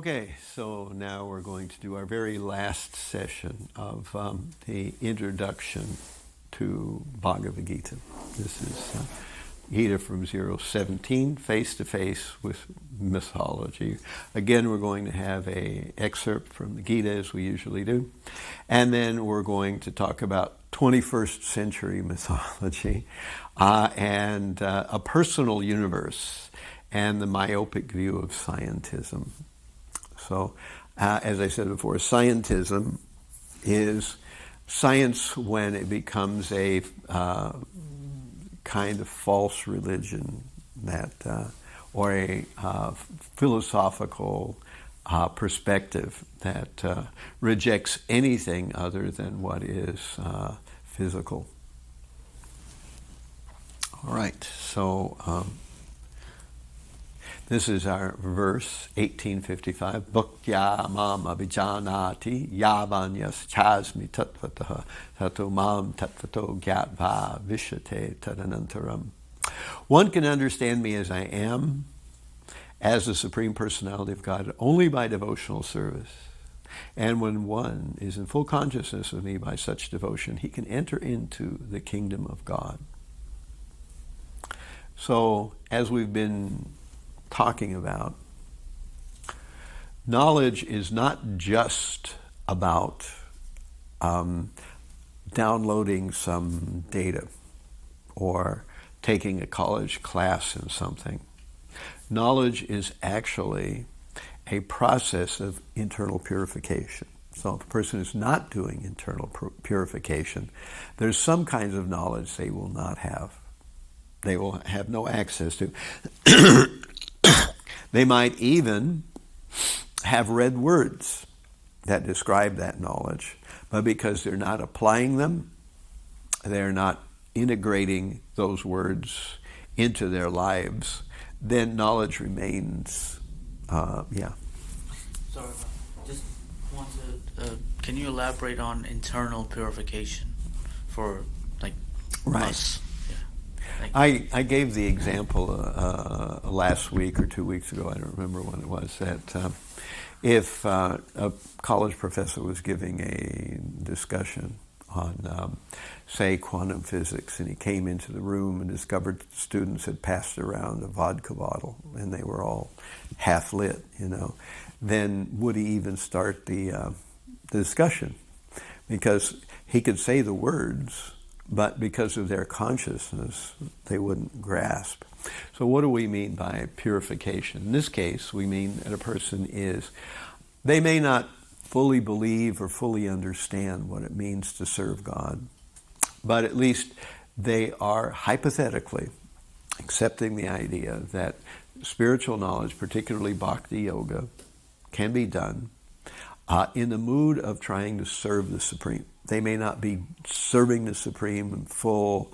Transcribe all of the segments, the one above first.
Okay, so now we're going to do our very last session of the introduction to Bhagavad Gita. This is Gita from 017, face to face with mythology. Again, we're going to have an excerpt from the Gita, as we usually do, and then we're going to talk about 21st century mythology and a personal universe and the myopic view of scientism. So, as I said before, scientism is science when it becomes a kind of false religion that, or a philosophical perspective that rejects anything other than what is physical. All right, so this is our verse, 1855. Bhaktya mam abhijanati yavanyas chasmi tattvataha tato mam tattvato gyatva vishate tadanantaram. One can understand me as I am, as the Supreme Personality of God, only by devotional service. And when one is in full consciousness of me by such devotion, he can enter into the kingdom of God. So, as we've been talking about, knowledge is not just about downloading some data or taking a college class in something. Knowledge is actually a process of internal purification. So if a person is not doing internal purification, there's some kinds of knowledge they will not have. They will have no access to. They might even have read words that describe that knowledge, but because they're not applying them, they're not integrating those words into their lives, then knowledge remains, Sorry, just want to, can you elaborate on internal purification for, us? I gave the example last week or 2 weeks ago, I don't remember when it was, that if a college professor was giving a discussion on, say, quantum physics, and he came into the room and discovered that the students had passed around a vodka bottle and they were all half lit, then would he even start the discussion? Because he could say the words, but because of their consciousness, they wouldn't grasp. So what do we mean by purification? In this case, we mean that a person they may not fully believe or fully understand what it means to serve God, but at least they are hypothetically accepting the idea that spiritual knowledge, particularly bhakti yoga, can be done in the mood of trying to serve the Supreme. They may not be serving the Supreme in full,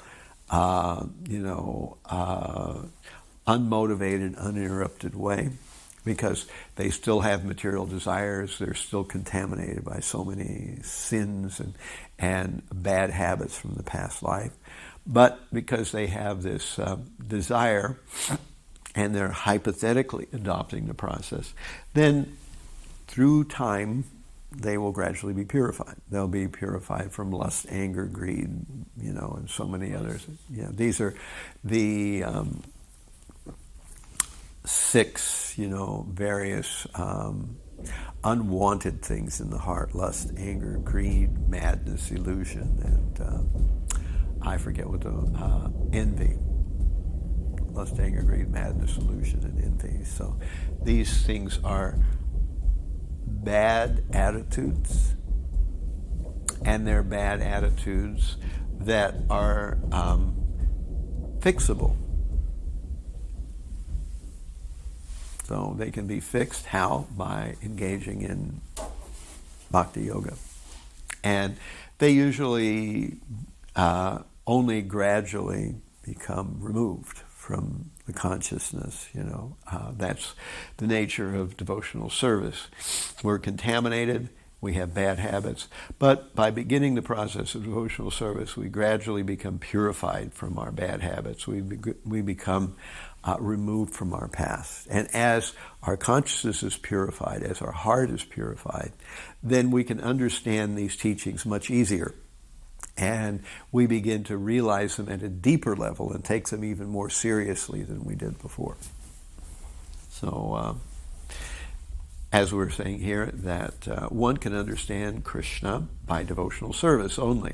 unmotivated, uninterrupted way, because they still have material desires. They're still contaminated by so many sins and bad habits from the past life. But because they have this desire and they're hypothetically adopting the process, then through time, they will gradually be purified. They'll be purified from lust, anger, greed, and so many others. These are the 6, various unwanted things in the heart: lust, anger, greed, madness, illusion, and I forget what the envy. Lust, anger, greed, madness, illusion, and envy. So these things are bad attitudes, and they're bad attitudes that are fixable. So they can be fixed. How? By engaging in bhakti yoga. And they usually only gradually become removed from the consciousness, that's the nature of devotional service. We're contaminated, we have bad habits, but by beginning the process of devotional service, we gradually become purified from our bad habits. We become removed from our past. And as our consciousness is purified, as our heart is purified, then we can understand these teachings much easier. And we begin to realize them at a deeper level and take them even more seriously than we did before. So, as we were saying here, that one can understand Krishna by devotional service only.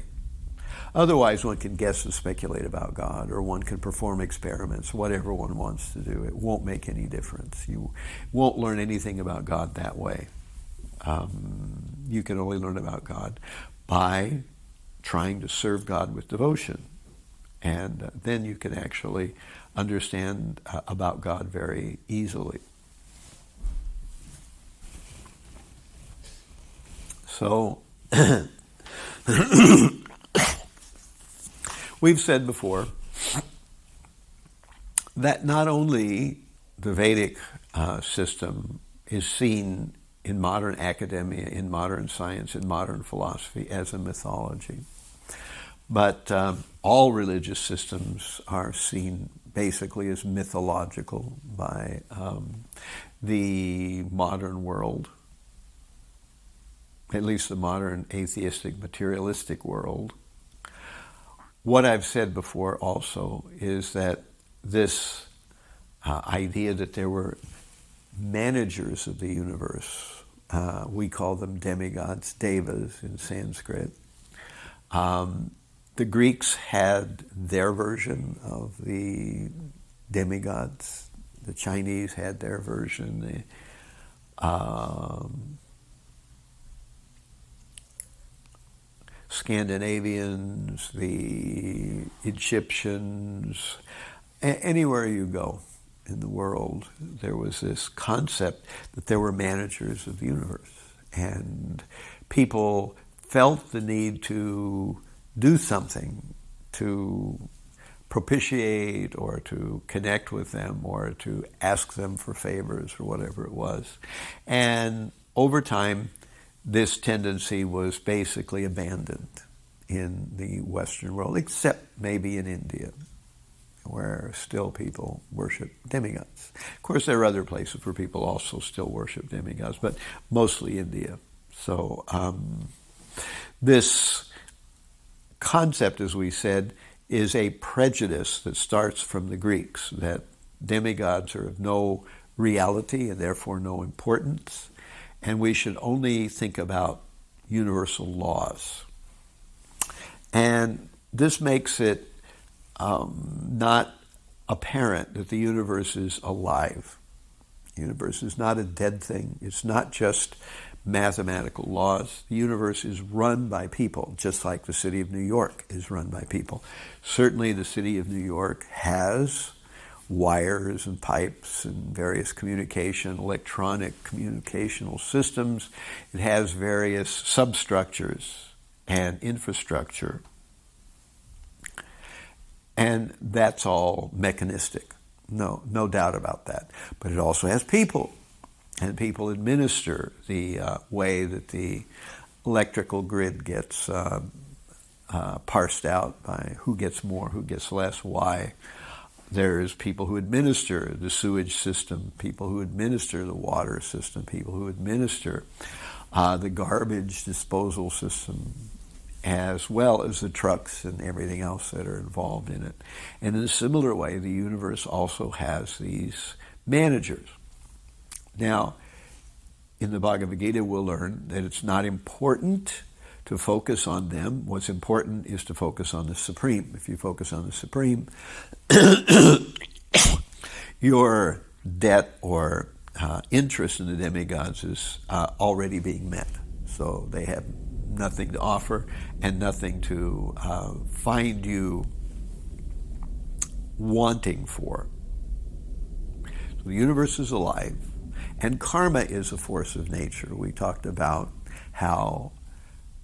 Otherwise, one can guess and speculate about God, or one can perform experiments, whatever one wants to do. It won't make any difference. You won't learn anything about God that way. You can only learn about God by trying to serve God with devotion. And then you can actually understand about God very easily. So, we've said before that not only the Vedic system is seen in modern academia, in modern science, in modern philosophy as a mythology, but all religious systems are seen basically as mythological by the modern world, at least the modern atheistic, materialistic world. What I've said before also is that this idea that there were managers of the universe, we call them demigods, devas in Sanskrit. The Greeks had their version of the demigods. The Chinese had their version. Scandinavians, the Egyptians, anywhere you go in the world, there was this concept that there were managers of the universe. And people felt the need to do something to propitiate or to connect with them or to ask them for favors or whatever it was. And over time, this tendency was basically abandoned in the Western world, except maybe in India, where still people worship demigods. Of course, there are other places where people also still worship demigods, but mostly India. So this concept, as we said, is a prejudice that starts from the Greeks, that demigods are of no reality and therefore no importance, and we should only think about universal laws. And this makes it not apparent that the universe is alive. The universe is not a dead thing. It's not just mathematical laws. The universe is run by people, just like the city of New York is run by people. Certainly the city of New York has wires and pipes and various electronic communicational systems. It has various substructures and infrastructure. And that's all mechanistic. No doubt about that. But it also has people. And people administer the way that the electrical grid gets parsed out by who gets more, who gets less, why. There's people who administer the sewage system, people who administer the water system, people who administer the garbage disposal system, as well as the trucks and everything else that are involved in it. And in a similar way, the universe also has these managers. Now, in the Bhagavad Gita, we'll learn that it's not important to focus on them. What's important is to focus on the Supreme. If you focus on the Supreme, your debt or interest in the demigods is already being met. So they have nothing to offer and nothing to find you wanting for. So the universe is alive. And karma is a force of nature. We talked about how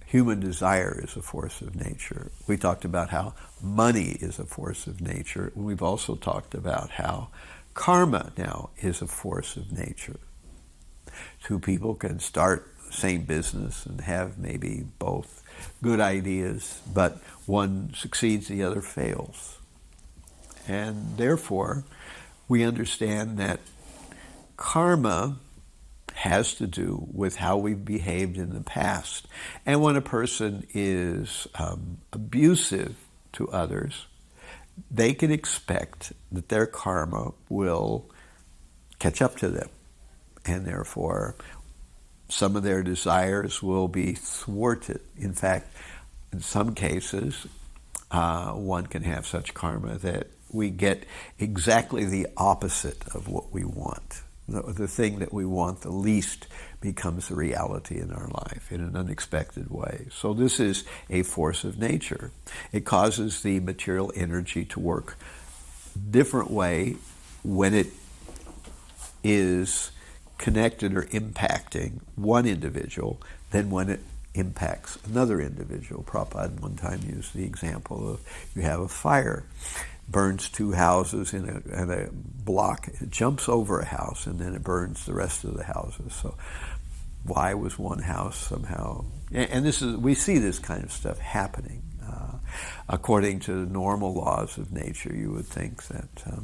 human desire is a force of nature. We talked about how money is a force of nature. And we've also talked about how karma now is a force of nature. Two people can start the same business and have maybe both good ideas, but one succeeds, the other fails. And therefore, we understand that karma has to do with how we've behaved in the past. And when a person is abusive to others, they can expect that their karma will catch up to them. And therefore, some of their desires will be thwarted. In fact, in some cases, one can have such karma that we get exactly the opposite of what we want. The thing that we want the least becomes a reality in our life in an unexpected way. So this is a force of nature. It causes the material energy to work different way when it is connected or impacting one individual than when it impacts another individual. Prabhupada one time used the example of you have a fire, burns two houses in a block, it jumps over a house, and then it burns the rest of the houses. So why was one house somehow... And we see this kind of stuff happening. According to the normal laws of nature, you would think that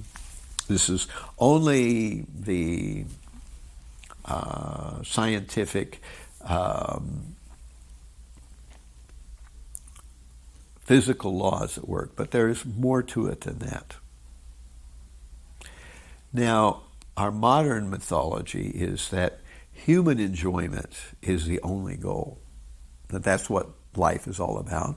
this is only the scientific physical laws at work, but there is more to it than that. Now, our modern mythology is that human enjoyment is the only goal, that that's what life is all about,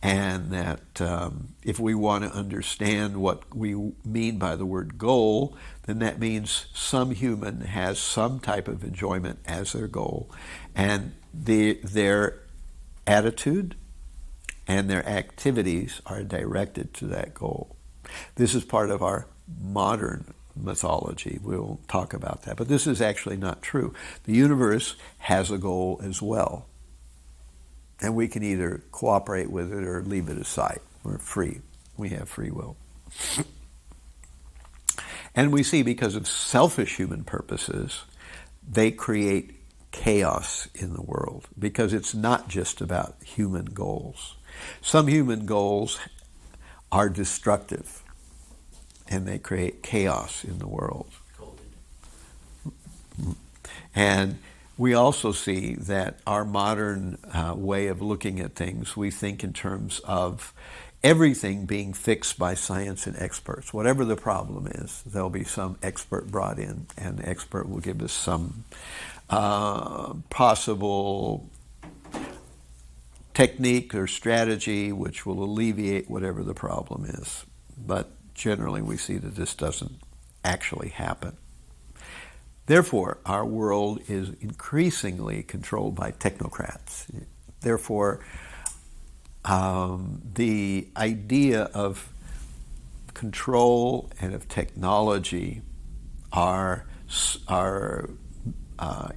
and that if we want to understand what we mean by the word goal, then that means some human has some type of enjoyment as their goal, and their attitude and their activities are directed to that goal. This is part of our modern mythology. We'll talk about that. But this is actually not true. The universe has a goal as well. And we can either cooperate with it or leave it aside. We're free. We have free will. And we see because of selfish human purposes, they create chaos in the world because it's not just about human goals. Some human goals are destructive and they create chaos in the world. And we also see that our modern way of looking at things, we think in terms of everything being fixed by science and experts. Whatever the problem is, there'll be some expert brought in, and the expert will give us some possible technique or strategy which will alleviate whatever the problem is. But generally we see that this doesn't actually happen. Therefore, our world is increasingly controlled by technocrats. Therefore, the idea of control and of technology are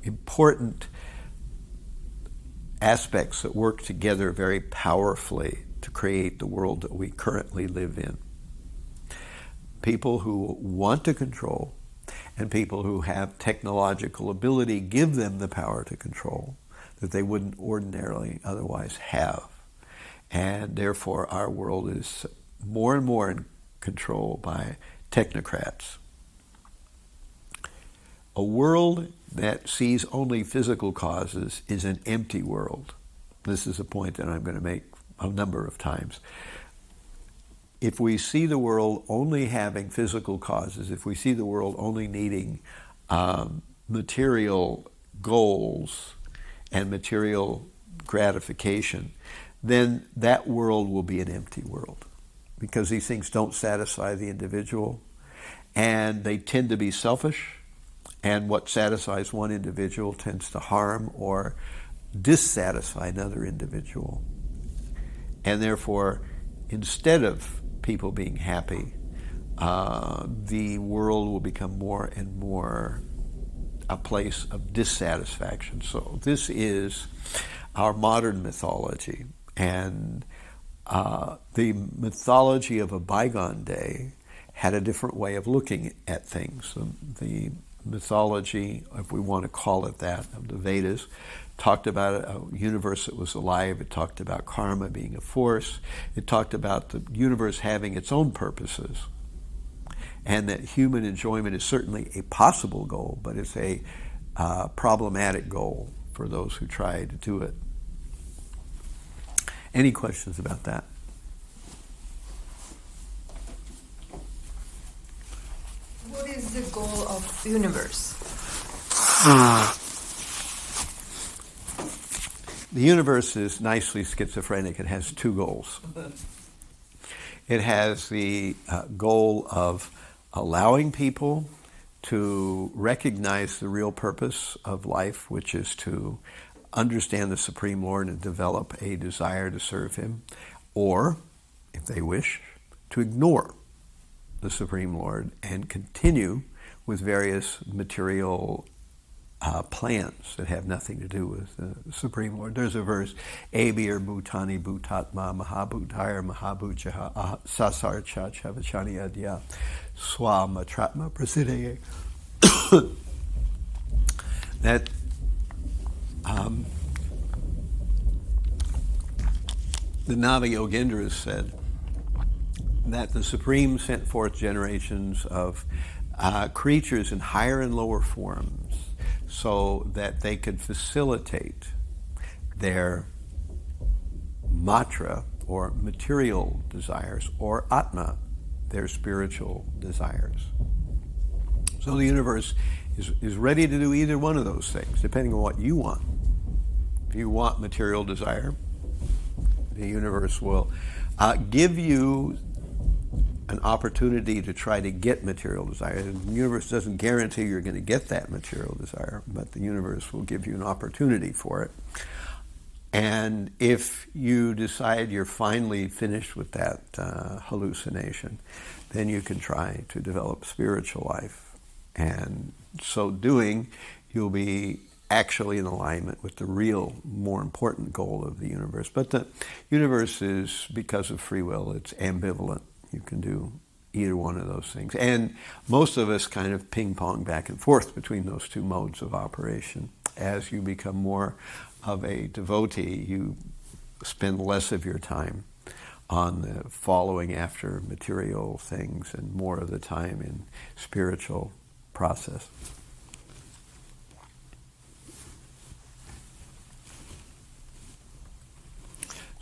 important aspects that work together very powerfully to create the world that we currently live in. People who want to control and people who have technological ability give them the power to control that they wouldn't ordinarily otherwise have. And therefore our world is more and more in control by technocrats. A world that sees only physical causes is an empty world. This is a point that I'm going to make a number of times. If we see the world only having physical causes, if we see the world only needing material goals and material gratification, then that world will be an empty world because these things don't satisfy the individual and they tend to be selfish, and what satisfies one individual tends to harm or dissatisfy another individual. And therefore, instead of people being happy, the world will become more and more a place of dissatisfaction. So this is our modern mythology. And the mythology of a bygone day had a different way of looking at things. The mythology, if we want to call it that, of the Vedas, talked about a universe that was alive. It talked about karma being a force. It talked about the universe having its own purposes. and that human enjoyment is certainly a possible goal, but it's a problematic goal for those who try to do it. Any questions about that? What is the goal of the universe? The universe is nicely schizophrenic. It has two goals. It has the goal of allowing people to recognize the real purpose of life, which is to understand the Supreme Lord and develop a desire to serve Him, or, if they wish, to ignore the Supreme Lord and continue with various material plans that have nothing to do with the Supreme Lord. There's a verse, Abir Bhutani Bhutatma Mahabhutayar Mahabhujaha Sasar Chavachani Adya Swamatratma Prasideye. That the Nava-Yogendras said that the Supreme sent forth generations of creatures in higher and lower forms so that they could facilitate their matra, or material desires, or atma, their spiritual desires. So the universe is ready to do either one of those things, depending on what you want. If you want material desire, the universe will give you an opportunity to try to get material desire. The universe doesn't guarantee you're going to get that material desire, but the universe will give you an opportunity for it. And if you decide you're finally finished with that hallucination, then you can try to develop spiritual life. And so doing, you'll be actually in alignment with the real, more important goal of the universe. But the universe is, because of free will, it's ambivalent. You can do either one of those things. And most of us kind of ping-pong back and forth between those two modes of operation. As you become more of a devotee, you spend less of your time on the following after material things and more of the time in spiritual process.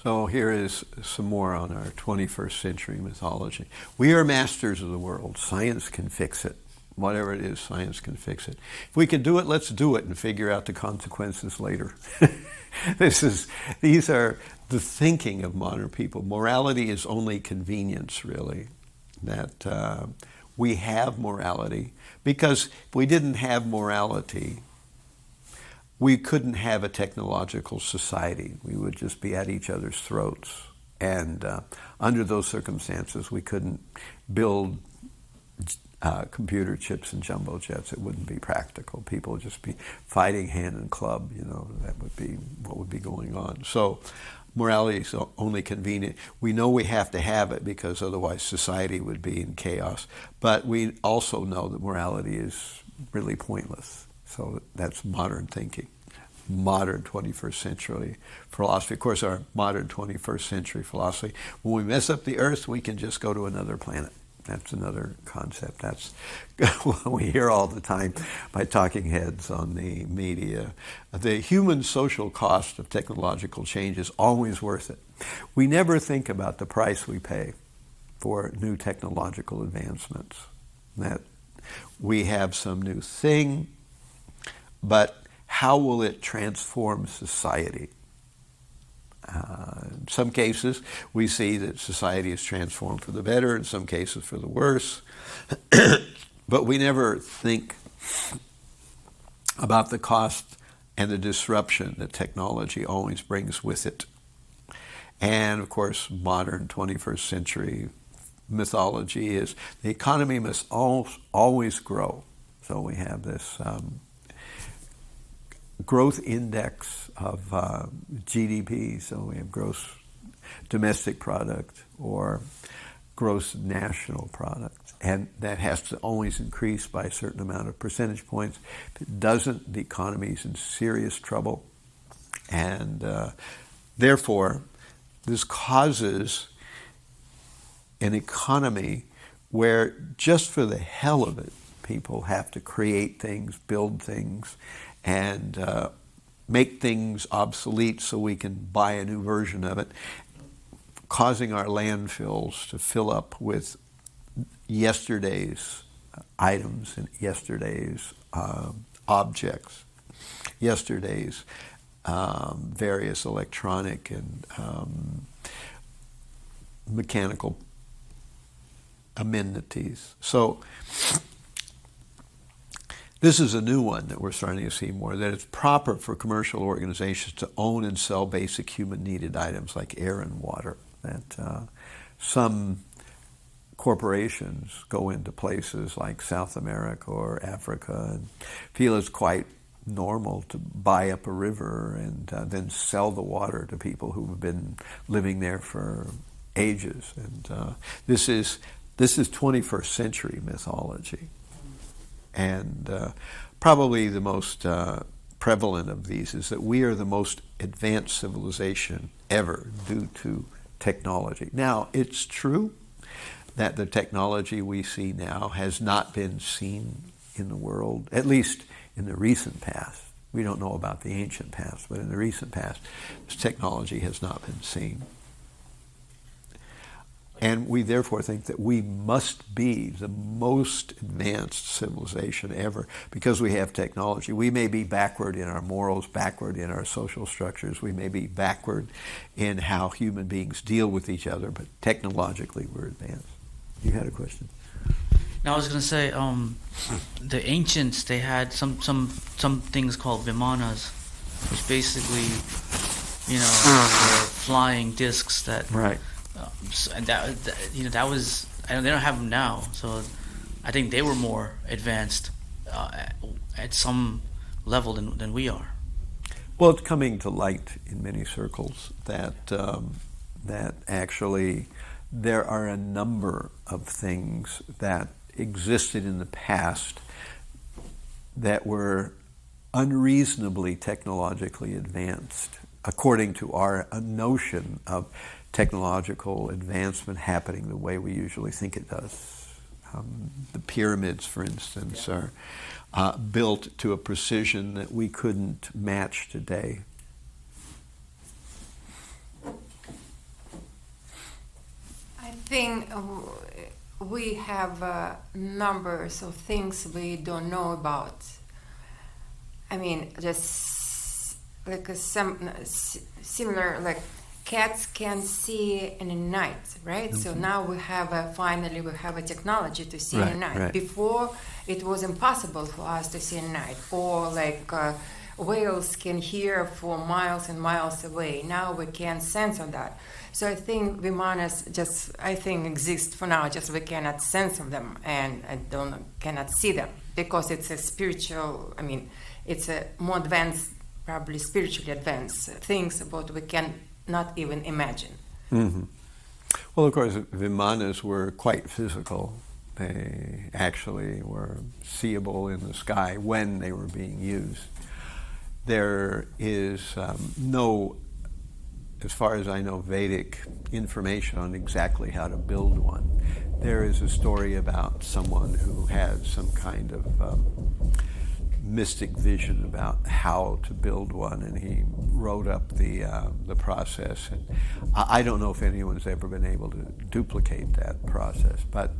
So here is some more on our 21st century mythology. We are masters of the world. Science can fix it. Whatever it is, science can fix it. If we can do it, let's do it and figure out the consequences later. These are the thinking of modern people. Morality is only convenience, really. That we have morality, because if we didn't have morality, we couldn't have a technological society. We would just be at each other's throats. And under those circumstances, we couldn't build computer chips and jumbo jets. It wouldn't be practical. People would just be fighting hand and club. That would be what would be going on. So morality is only convenient. We know we have to have it because otherwise society would be in chaos. But we also know that morality is really pointless. So that's modern thinking, modern 21st century philosophy. Of course, our modern 21st century philosophy, when we mess up the earth, we can just go to another planet. That's another concept. That's what we hear all the time by talking heads on the media. The human social cost of technological change is always worth it. We never think about the price we pay for new technological advancements. That we have some new thing, but how will it transform society? In some cases, we see that society is transformed for the better, in some cases for the worse. But we never think about the cost and the disruption that technology always brings with it. And of course, modern 21st century mythology is the economy must always grow. So we have this growth index of GDP, so we have gross domestic product or gross national product, and that has to always increase by a certain amount of percentage points. If it doesn't, the economy is in serious trouble, and therefore this causes an economy where just for the hell of it, people have to create things, build things, and make things obsolete so we can buy a new version of it, causing our landfills to fill up with yesterday's items and yesterday's objects, yesterday's various electronic and mechanical amenities. So this is a new one that we're starting to see more, that it's proper for commercial organizations to own and sell basic human needed items like air and water. That some corporations go into places like South America or Africa and feel it's quite normal to buy up a river and then sell the water to people who have been living there for ages. And this is 21st century mythology. And probably the most prevalent of these is that we are the most advanced civilization ever due to technology. Now, it's true that the technology we see now has not been seen in the world, at least in the recent past. We don't know about the ancient past, but in the recent past, this technology has not been seen. And we therefore think that we must be the most advanced civilization ever because we have technology. We may be backward in our morals, backward in our social structures. We may be backward in how human beings deal with each other, but technologically we're advanced. You had a question? Now I was going to say, the ancients, they had some things called vimanas, which basically, were flying discs that. Right. And that was, and they don't have them now. So I think they were more advanced at some level than we are. Well, it's coming to light in many circles that actually there are a number of things that existed in the past that were unreasonably technologically advanced, according to our notion of technological advancement happening the way we usually think it does. The pyramids, for instance, are built to a precision that we couldn't match today. I think we have numbers of things we don't know about. I mean, just like some similar, like cats can see in the night, right? Mm-hmm. So now we have finally we have a technology to see in the night. Right. Before it was impossible for us to see in the night. Or like whales can hear for miles and miles away. Now we can sense on that. So I think vimanas exist for now. Just we cannot sense of them and cannot see them because it's a spiritual. I mean, it's a more advanced, probably spiritually advanced things about we can not even imagine. Mm-hmm. Well, of course, vimanas were quite physical. They actually were seeable in the sky when they were being used. There is no, as far as I know, Vedic information on exactly how to build one. There is a story about someone who had some kind of mystic vision about how to build one, and he wrote up the process. And I don't know if anyone's ever been able to duplicate that process, but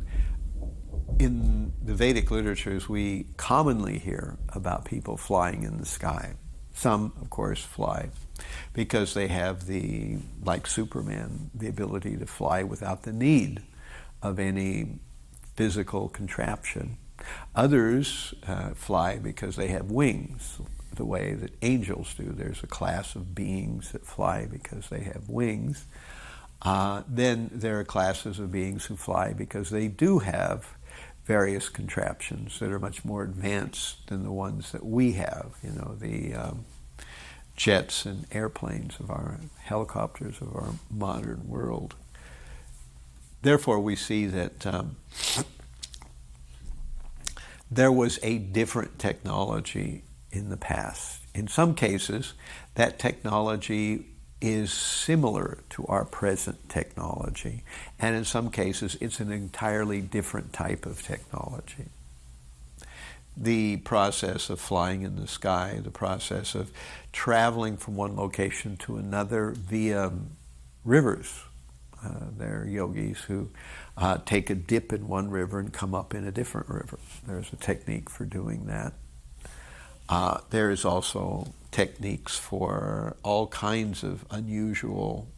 in the Vedic literatures, we commonly hear about people flying in the sky. Some, of course, fly because they have like Superman, the ability to fly without the need of any physical contraption. Others fly because they have wings, the way that angels do. There's a class of beings that fly because they have wings. Then there are classes of beings who fly because they do have various contraptions that are much more advanced than the ones that we have. The jets and airplanes of our helicopters of our modern world. Therefore, we see that there was a different technology in the past. In some cases, that technology is similar to our present technology, and in some cases it's an entirely different type of technology. The process of flying in the sky, the process of traveling from one location to another via rivers. There are yogis who take a dip in one river and come up in a different river. There's a technique for doing that. There is also techniques for all kinds of unusual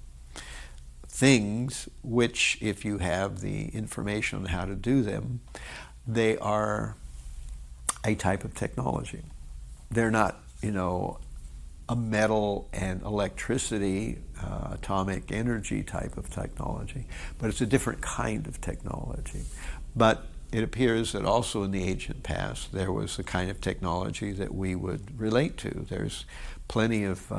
things, which, if you have the information on how to do them, they are a type of technology. They're not, a metal and electricity, atomic energy type of technology, but it's a different kind of technology. But it appears that also in the ancient past there was the kind of technology that we would relate to. There's plenty of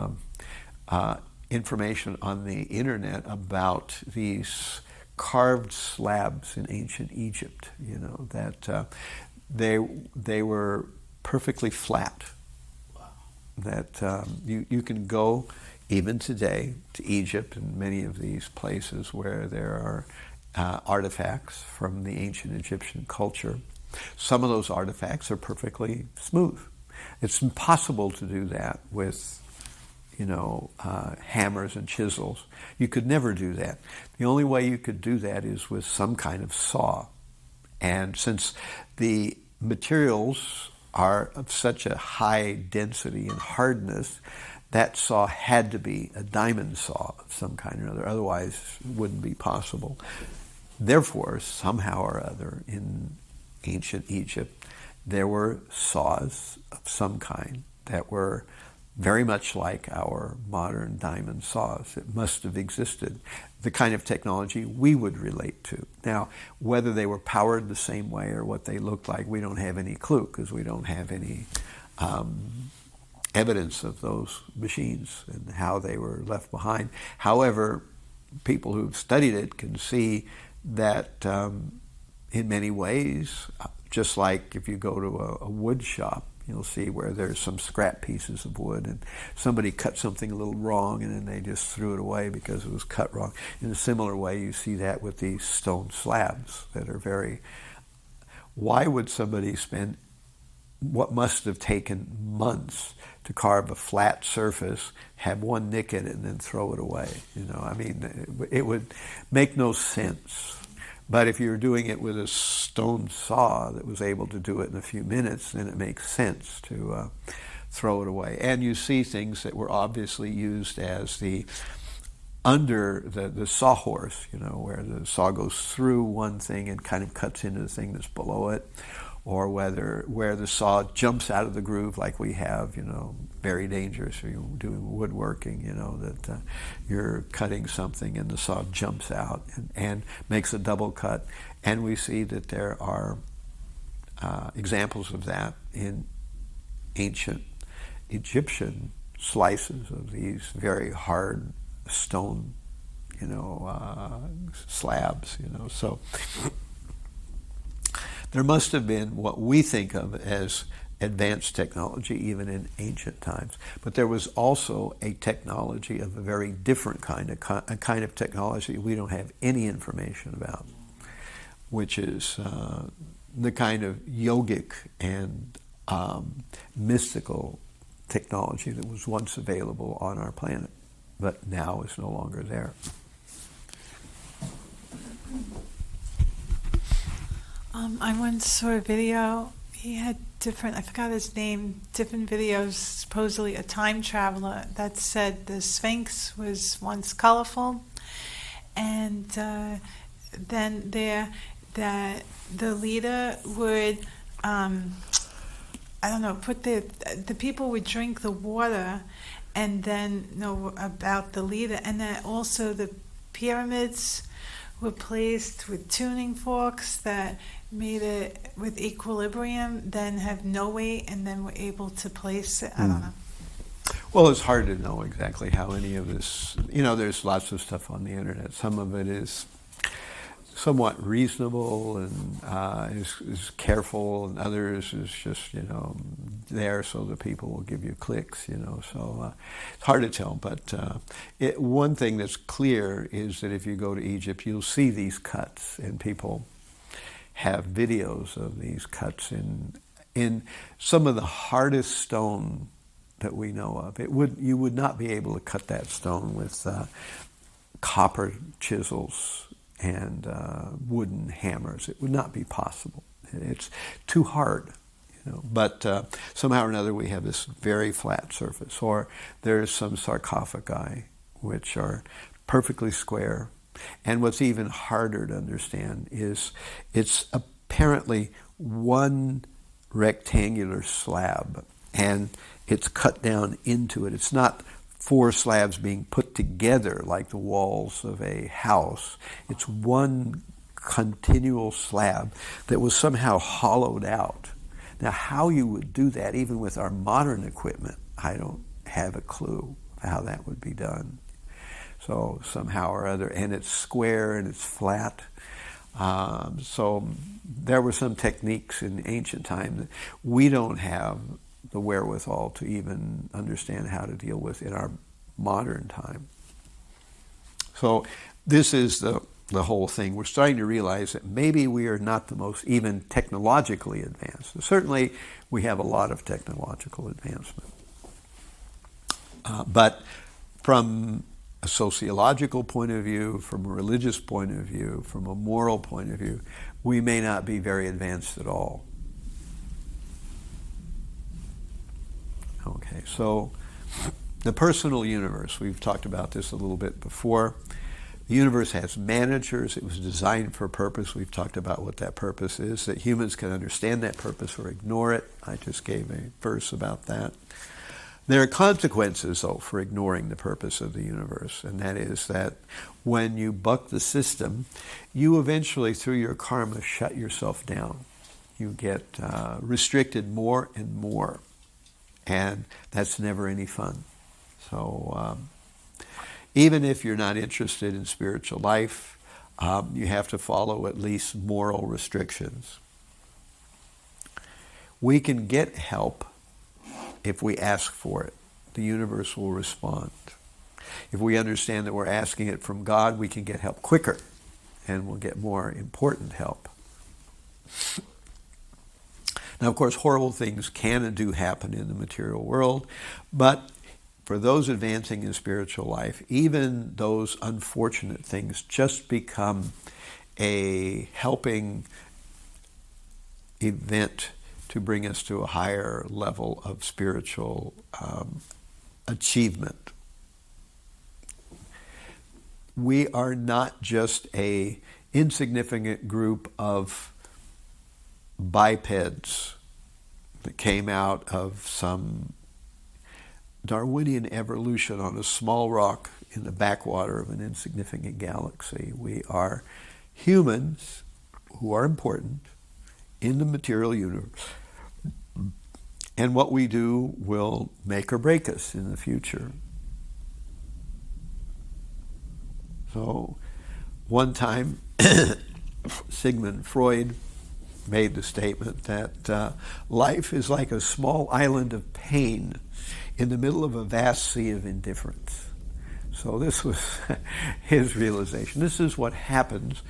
information on the internet about these carved slabs in ancient Egypt, that they were perfectly flat. Wow. That you can go even today to Egypt and many of these places where there are artifacts from the ancient Egyptian culture. Some of those artifacts are perfectly smooth. It's impossible to do that with, hammers and chisels. You could never do that. The only way you could do that is with some kind of saw. And since the materials are of such a high density and hardness, that saw had to be a diamond saw of some kind or other, otherwise it wouldn't be possible. Therefore, somehow or other, in ancient Egypt, there were saws of some kind that were very much like our modern diamond saws. It must have existed, the kind of technology we would relate to. Now, whether they were powered the same way or what they looked like, we don't have any clue, because we don't have any evidence of those machines and how they were left behind. However, people who've studied it can see that in many ways, just like if you go to a wood shop, you'll see where there's some scrap pieces of wood and somebody cut something a little wrong and then they just threw it away because it was cut wrong. In a similar way, you see that with these stone slabs that are very... Why would somebody spend what must have taken months to carve a flat surface, have one nick in it, and then throw it away? It would make no sense. But if you're doing it with a stone saw that was able to do it in a few minutes, then it makes sense to throw it away. And you see things that were obviously used as under the sawhorse, where the saw goes through one thing and kind of cuts into the thing that's below it, or where the saw jumps out of the groove like we have, very dangerous. Or you're doing woodworking, that you're cutting something and the saw jumps out and makes a double cut. And we see that there are examples of that in ancient Egyptian slices of these very hard stone, slabs, So there must have been what we think of as advanced technology even in ancient times. But there was also a technology of a very different kind, a kind of technology we don't have any information about, which is the kind of yogic and mystical technology that was once available on our planet, but now is no longer there. I once saw a video. He had I forgot his name, different videos, supposedly a time traveler, that said the Sphinx was once colorful, and then the leader would, put the people would drink the water and then know about the leader, and then also the pyramids were placed with tuning forks that made it with equilibrium, then have no weight, and then were able to place it. I don't know. Well, it's hard to know exactly how any of this, there's lots of stuff on the internet. Some of it is somewhat reasonable and is careful, and others is just, there so that people will give you clicks, So it's hard to tell, but one thing that's clear is that if you go to Egypt, you'll see these cuts, and people have videos of these cuts in some of the hardest stone that we know of. You would not be able to cut that stone with copper chisels and wooden hammers. It would not be possible. It's too hard, But somehow or another we have this very flat surface. Or there's some sarcophagi which are perfectly square. And what's even harder to understand is it's apparently one rectangular slab, and it's cut down into it. It's not 4 slabs being put together like the walls of a house. It's one continual slab that was somehow hollowed out. Now, how you would do that, even with our modern equipment, I don't have a clue how that would be done. So somehow or other, and it's square and it's flat. So there were some techniques in ancient time that we don't have the wherewithal to even understand how to deal with in our modern time. So this is the whole thing. We're starting to realize that maybe we are not the most even technologically advanced. Certainly we have a lot of technological advancement. But from a sociological point of view, from a religious point of view, from a moral point of view, we may not be very advanced at all. Okay, so the personal universe, we've talked about this a little bit before. The universe has managers. It was designed for a purpose. We've talked about what that purpose is, that humans can understand that purpose or ignore it. I just gave a verse about that. There are consequences, though, for ignoring the purpose of the universe, and that is that when you buck the system, you eventually, through your karma, shut yourself down. You get restricted more and more, and that's never any fun. So even if you're not interested in spiritual life, you have to follow at least moral restrictions. We can get help if we ask for it. The universe will respond. If we understand that we're asking it from God, we can get help quicker, and we'll get more important help. Now, of course, horrible things can and do happen in the material world, but for those advancing in spiritual life, even those unfortunate things just become a helping event to bring us to a higher level of spiritual achievement. We are not just an insignificant group of bipeds that came out of some Darwinian evolution on a small rock in the backwater of an insignificant galaxy. We are humans who are important in the material universe. And what we do will make or break us in the future. So, one time, Sigmund Freud made the statement that life is like a small island of pain in the middle of a vast sea of indifference. So this was his realization. This is what happens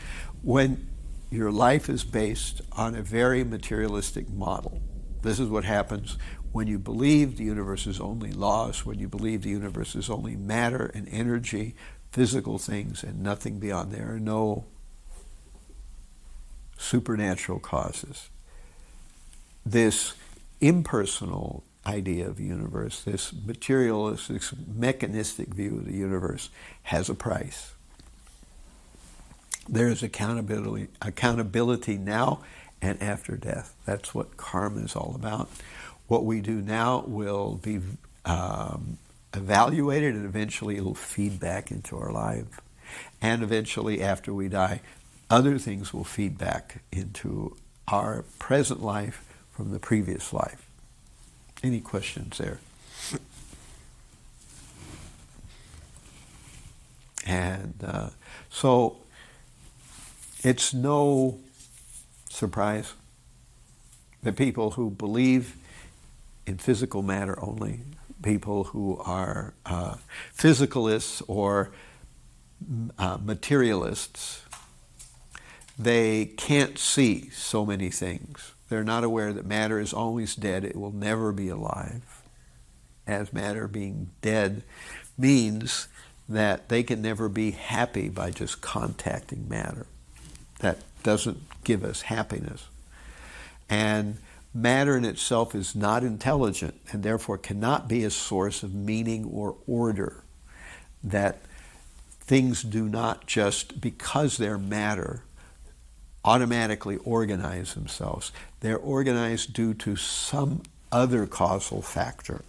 when your life is based on a very materialistic model. This is what happens when you believe the universe is only laws, when you believe the universe is only matter and energy, physical things, and nothing beyond. There are no supernatural causes. This impersonal idea of the universe, this materialistic, mechanistic view of the universe, has a price. There is accountability now and after death. That's what karma is all about. What we do now will be evaluated, and eventually it will feed back into our life. And eventually, after we die, other things will feed back into our present life from the previous life. Any questions there? And so It's no surprise that people who believe in physical matter only, people who are physicalists or materialists, they can't see so many things. They're not aware that matter is always dead. It will never be alive. As matter being dead means that they can never be happy by just contacting matter. That doesn't give us happiness. And matter in itself is not intelligent and therefore cannot be a source of meaning or order. That things do not just, because they're matter, automatically organize themselves. They're organized due to some other causal factor.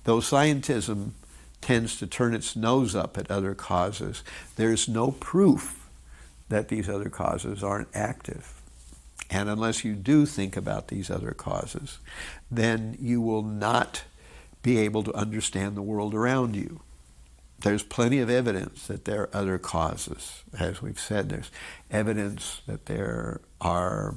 Though scientism tends to turn its nose up at other causes, there's no proof that these other causes aren't active. And unless you do think about these other causes, then you will not be able to understand the world around you. There's plenty of evidence that there are other causes. As we've said, there's evidence that there are,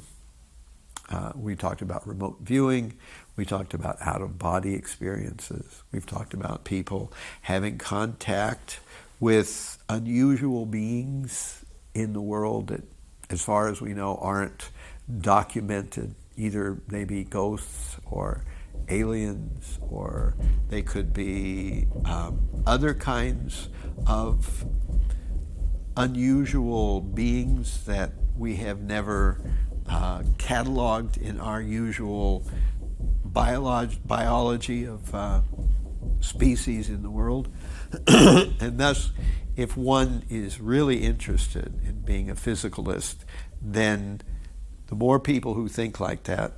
we talked about remote viewing, we talked about out-of-body experiences, we've talked about people having contact with unusual beings in the world that, as far as we know, aren't documented. Either they be ghosts or aliens, or they could be other kinds of unusual beings that we have never cataloged in our usual biology of species in the world. And thus, if one is really interested in being a physicalist, then the more people who think like that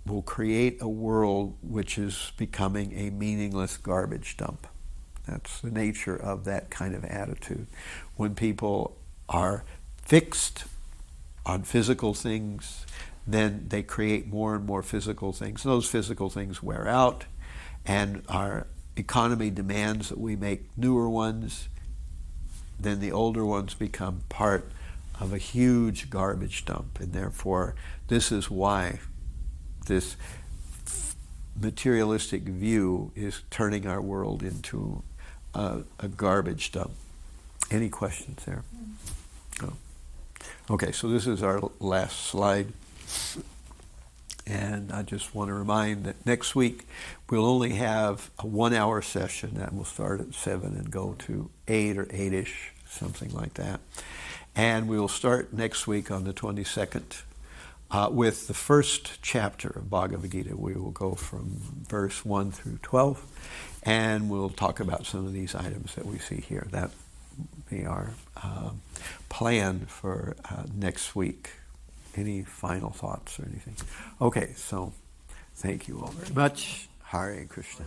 will create a world which is becoming a meaningless garbage dump. That's the nature of that kind of attitude. When people are fixed on physical things, then they create more and more physical things. Those physical things wear out, and our economy demands that we make newer ones. Then the older ones become part of a huge garbage dump, and therefore this is why this materialistic view is turning our world into a garbage dump. Any questions there? Oh. Okay, so this is our last slide. And I just want to remind that next week we'll only have a 1-hour session that will start at 7 and go to 8 or 8-ish, something like that. And we will start next week on the 22nd with the first chapter of Bhagavad Gita. We will go from verse 1 through 12, and we'll talk about some of these items that we see here. That will be our plan for next week. Any final thoughts or anything? Okay, so thank you all very much. Hare Krishna.